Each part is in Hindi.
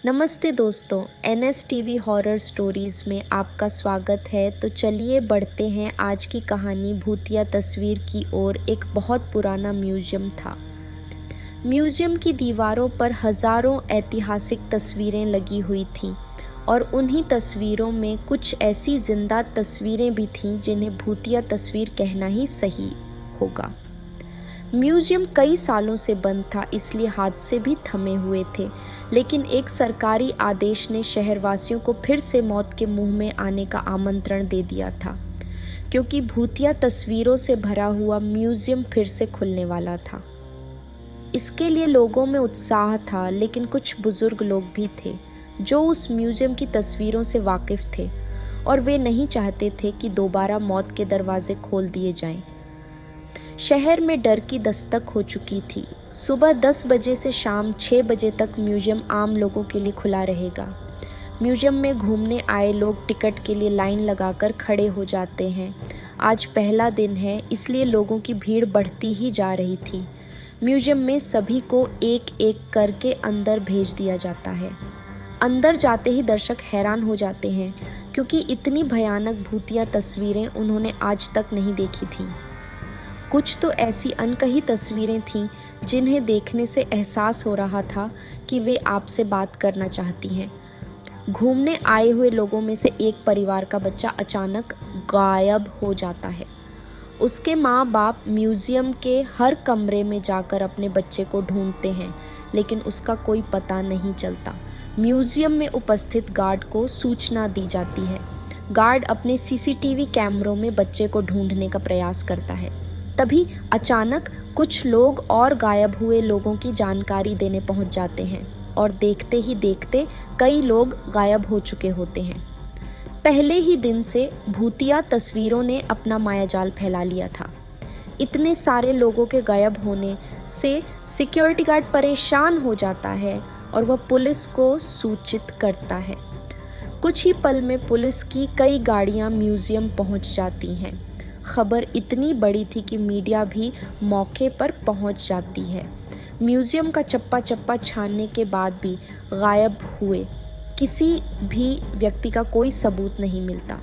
नमस्ते दोस्तों, NS टीवी हॉरर स्टोरीज़ में आपका स्वागत है। तो चलिए बढ़ते हैं आज की कहानी भूतिया तस्वीर की ओर। एक बहुत पुराना म्यूजियम था। म्यूजियम की दीवारों पर हज़ारों ऐतिहासिक तस्वीरें लगी हुई थीं और उन्हीं तस्वीरों में कुछ ऐसी जिंदा तस्वीरें भी थीं जिन्हें भूतिया तस्वीर कहना ही सही होगा। म्यूजियम कई सालों से बंद था, इसलिए हादसे भी थमे हुए थे, लेकिन एक सरकारी आदेश ने शहरवासियों को फिर से मौत के मुंह में आने का आमंत्रण दे दिया था, क्योंकि भूतिया तस्वीरों से भरा हुआ म्यूजियम फिर से खुलने वाला था। इसके लिए लोगों में उत्साह था, लेकिन कुछ बुजुर्ग लोग भी थे जो उस म्यूजियम की तस्वीरों से वाकिफ थे और वे नहीं चाहते थे कि दोबारा मौत के दरवाजे खोल दिए जाएं। शहर में डर की दस्तक हो चुकी थी। सुबह 10 बजे से शाम 6 बजे तक म्यूजियम आम लोगों के लिए खुला रहेगा। म्यूजियम में घूमने आए लोग टिकट के लिए लाइन लगाकर खड़े हो जाते हैं। आज पहला दिन है, इसलिए लोगों की भीड़ बढ़ती ही जा रही थी। म्यूजियम में सभी को एक एक करके अंदर भेज दिया जाता है। अंदर जाते ही दर्शक हैरान हो जाते हैं, क्योंकि इतनी भयानक भूतिया तस्वीरें उन्होंने आज तक नहीं देखी थीं। कुछ तो ऐसी अनकही तस्वीरें थीं जिन्हें देखने से एहसास हो रहा था कि वे आपसे बात करना चाहती हैं। घूमने आए हुए लोगों में से एक परिवार का बच्चा अचानक गायब हो जाता है। उसके माँ बाप म्यूजियम के हर कमरे में जाकर अपने बच्चे को ढूंढते हैं, लेकिन उसका कोई पता नहीं चलता। म्यूजियम में उपस्थित गार्ड को सूचना दी जाती है। गार्ड अपने CCTV कैमरों में बच्चे को ढूंढने का प्रयास करता है। तभी अचानक कुछ लोग और गायब हुए लोगों की जानकारी देने पहुंच जाते हैं और देखते ही देखते कई लोग गायब हो चुके होते हैं। पहले ही दिन से भूतिया तस्वीरों ने अपना मायाजाल फैला लिया था। इतने सारे लोगों के गायब होने से सिक्योरिटी गार्ड परेशान हो जाता है और वह पुलिस को सूचित करता है। कुछ ही पल में पुलिस की कई गाड़ियां म्यूजियम पहुंच जाती हैं। खबर इतनी बड़ी थी कि मीडिया भी मौके पर पहुंच जाती है। म्यूजियम का चप्पा चप्पा छानने के बाद भी गायब हुए किसी भी व्यक्ति का कोई सबूत नहीं मिलता।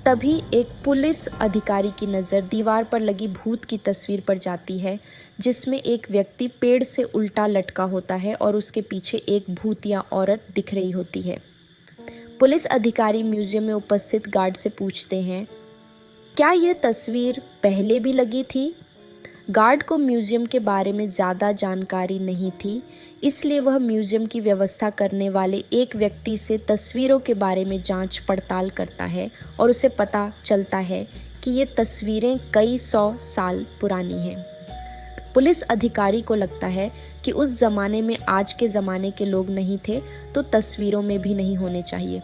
तभी एक पुलिस अधिकारी की नज़र दीवार पर लगी भूत की तस्वीर पर जाती है, जिसमें एक व्यक्ति पेड़ से उल्टा लटका होता है और उसके पीछे एक भूतिया औरत दिख रही होती है। पुलिस अधिकारी म्यूजियम में उपस्थित गार्ड से पूछते हैं, क्या यह तस्वीर पहले भी लगी थी? गार्ड को म्यूजियम के बारे में ज़्यादा जानकारी नहीं थी, इसलिए वह म्यूजियम की व्यवस्था करने वाले एक व्यक्ति से तस्वीरों के बारे में जांच पड़ताल करता है और उसे पता चलता है कि ये तस्वीरें कई 100 साल पुरानी हैं। पुलिस अधिकारी को लगता है कि उस ज़माने में आज के ज़माने के लोग नहीं थे, तो तस्वीरों में भी नहीं होने चाहिए।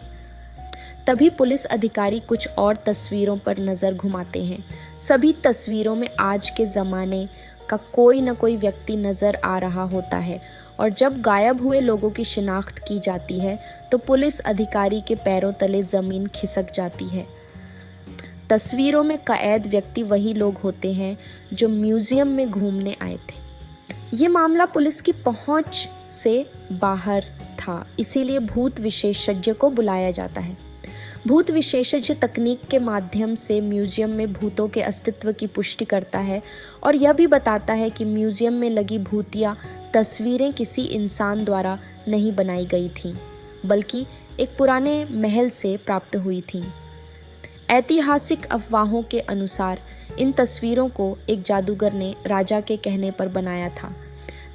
तभी पुलिस अधिकारी कुछ और तस्वीरों पर नज़र घुमाते हैं। सभी तस्वीरों में आज के ज़माने का कोई न कोई व्यक्ति नज़र आ रहा होता है और जब गायब हुए लोगों की शिनाख्त की जाती है तो पुलिस अधिकारी के पैरों तले ज़मीन खिसक जाती है। तस्वीरों में कैद व्यक्ति वही लोग होते हैं जो म्यूज़ियम में घूमने आए थे। ये मामला पुलिस की पहुंच से बाहर था, इसीलिए भूत विशेषज्ञ को बुलाया जाता है। भूत विशेषज्ञ तकनीक के माध्यम से म्यूजियम में भूतों के अस्तित्व की पुष्टि करता है और यह भी बताता है कि म्यूजियम में लगी भूतिया तस्वीरें किसी इंसान द्वारा नहीं बनाई गई थीं, बल्कि एक पुराने महल से प्राप्त हुई थीं। ऐतिहासिक अफवाहों के अनुसार इन तस्वीरों को एक जादूगर ने राजा के कहने पर बनाया था,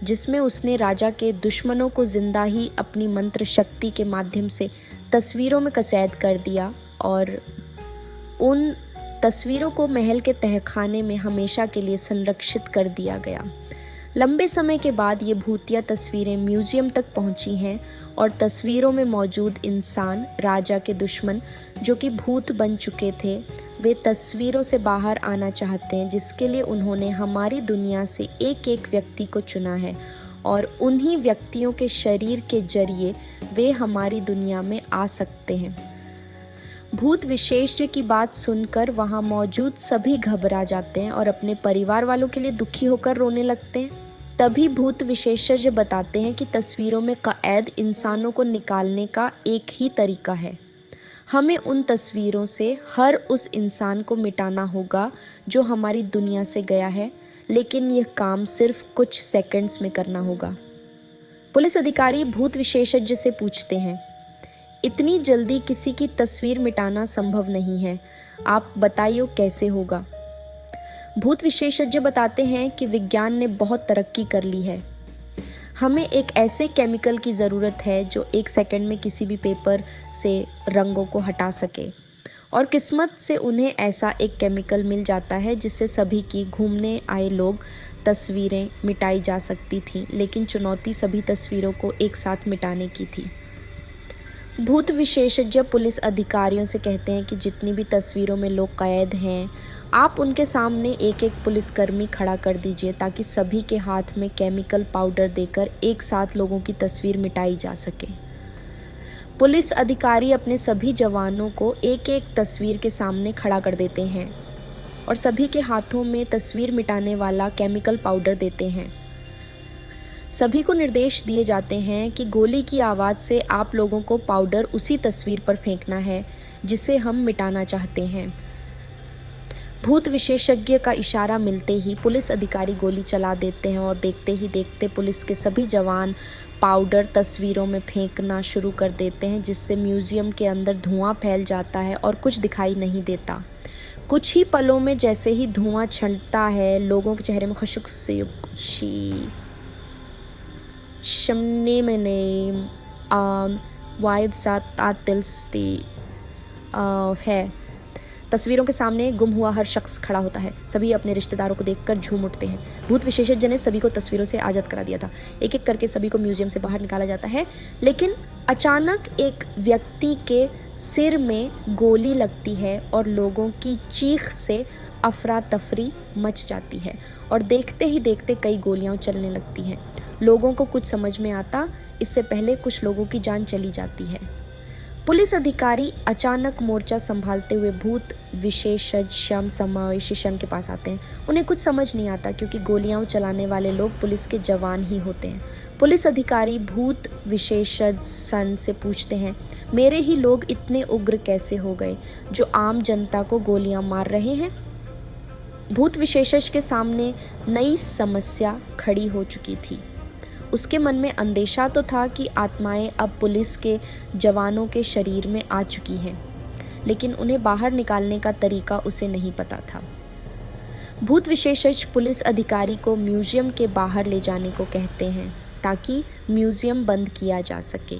जिसमें उसने राजा के दुश्मनों को जिंदा ही अपनी मंत्र शक्ति के माध्यम से तस्वीरों में कैद कर दिया और उन तस्वीरों को महल के तहखाने में हमेशा के लिए संरक्षित कर दिया गया। लंबे समय के बाद ये भूतिया तस्वीरें म्यूजियम तक पहुंची हैं और तस्वीरों में मौजूद इंसान, राजा के दुश्मन जो कि भूत बन चुके थे, वे तस्वीरों से बाहर आना चाहते हैं, जिसके लिए उन्होंने हमारी दुनिया से एक एक व्यक्ति को चुना है और उन्हीं व्यक्तियों के शरीर के जरिए वे हमारी दुनिया में आ सकते हैं। भूत विशेषज्ञ की बात सुनकर वहां मौजूद सभी घबरा जाते हैं और अपने परिवार वालों के लिए दुखी होकर रोने लगते हैं। तभी भूत विशेषज्ञ बताते हैं कि तस्वीरों में कैद इंसानों को निकालने का एक ही तरीका है। हमें उन तस्वीरों से हर उस इंसान को मिटाना होगा जो हमारी दुनिया से गया है, लेकिन यह काम सिर्फ कुछ सेकंड्स में करना होगा। पुलिस अधिकारी भूत विशेषज्ञ से पूछते हैं, इतनी जल्दी किसी की तस्वीर मिटाना संभव नहीं है, आप बताइए कैसे होगा। भूत विशेषज्ञ बताते हैं कि विज्ञान ने बहुत तरक्की कर ली है। हमें एक ऐसे केमिकल की ज़रूरत है जो 1 सेकंड में किसी भी पेपर से रंगों को हटा सके, और किस्मत से उन्हें ऐसा एक केमिकल मिल जाता है जिससे सभी की घूमने आए लोग तस्वीरें मिटाई जा सकती थीं, लेकिन चुनौती सभी तस्वीरों को एक साथ मिटाने की थी। भूत विशेषज्ञ पुलिस अधिकारियों से कहते हैं कि जितनी भी तस्वीरों में लोग कैद हैं, आप उनके सामने एक एक पुलिसकर्मी खड़ा कर दीजिए ताकि सभी के हाथ में केमिकल पाउडर देकर एक साथ लोगों की तस्वीर मिटाई जा सके। पुलिस अधिकारी अपने सभी जवानों को एक एक तस्वीर के सामने खड़ा कर देते हैं और सभी के हाथों में तस्वीर मिटाने वाला केमिकल पाउडर देते हैं। सभी को निर्देश दिए जाते हैं कि गोली की आवाज़ से आप लोगों को पाउडर उसी तस्वीर पर फेंकना है जिसे हम मिटाना चाहते हैं। भूत विशेषज्ञ का इशारा मिलते ही पुलिस अधिकारी गोली चला देते हैं और देखते ही देखते पुलिस के सभी जवान पाउडर तस्वीरों में फेंकना शुरू कर देते हैं, जिससे म्यूजियम के अंदर धुआं फैल जाता है और कुछ दिखाई नहीं देता। कुछ ही पलों में जैसे ही धुआं छंटता है, लोगों के चेहरे में खुशक सी Shimney वाइड सात आतिलस्ती है। तस्वीरों के सामने गुम हुआ हर शख्स खड़ा होता है। सभी अपने रिश्तेदारों को देखकर झूम उठते हैं। भूत विशेषज्ञ ने सभी को तस्वीरों से आज़ाद करा दिया था। एक एक करके सभी को म्यूजियम से बाहर निकाला जाता है, लेकिन अचानक एक व्यक्ति के सिर में गोली लगती है और लोगों की चीख से अफरा तफरी मच जाती है और देखते ही देखते कई गोलियां चलने लगती हैं। लोगों को कुछ समझ में आता, इससे पहले कुछ लोगों की जान चली जाती है। पुलिस अधिकारी अचानक मोर्चा संभालते हुए भूत विशेषज्ञ श्याम समावेशन के पास आते हैं। उन्हें कुछ समझ नहीं आता क्योंकि गोलियां चलाने वाले लोग पुलिस के जवान ही होते हैं। पुलिस अधिकारी भूत विशेषज्ञ सन से पूछते हैं, मेरे ही लोग इतने उग्र कैसे हो गए जो आम जनता को गोलियां मार रहे हैं। भूत विशेषज्ञ के सामने नई समस्या खड़ी हो चुकी थी। उसके मन में अंदेशा तो था कि आत्माएं अब पुलिस के जवानों के शरीर में आ चुकी हैं, लेकिन उन्हें बाहर निकालने का तरीका उसे नहीं पता था। भूत विशेषज्ञ पुलिस अधिकारी को म्यूजियम के बाहर ले जाने को कहते हैं ताकि म्यूजियम बंद किया जा सके।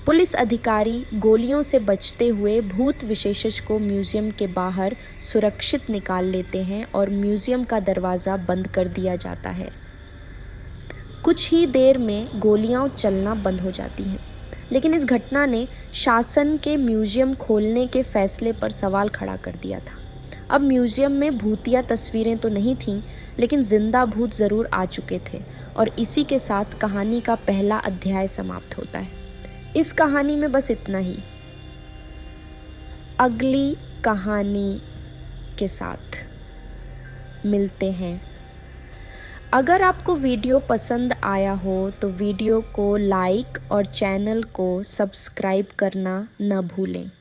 पुलिस अधिकारी गोलियों से बचते हुए भूत विशेषज्ञ को म्यूजियम के बाहर सुरक्षित निकाल लेते हैं और म्यूजियम का दरवाज़ा बंद कर दिया जाता है। कुछ ही देर में गोलियां चलना बंद हो जाती हैं, लेकिन इस घटना ने शासन के म्यूजियम खोलने के फैसले पर सवाल खड़ा कर दिया था। अब म्यूजियम में भूतिया तस्वीरें तो नहीं थीं, लेकिन जिंदा भूत ज़रूर आ चुके थे और इसी के साथ कहानी का पहला अध्याय समाप्त होता है। इस कहानी में बस इतना ही। अगली कहानी के साथ मिलते हैं। अगर आपको वीडियो पसंद आया हो तो वीडियो को लाइक और चैनल को सब्सक्राइब करना न भूलें।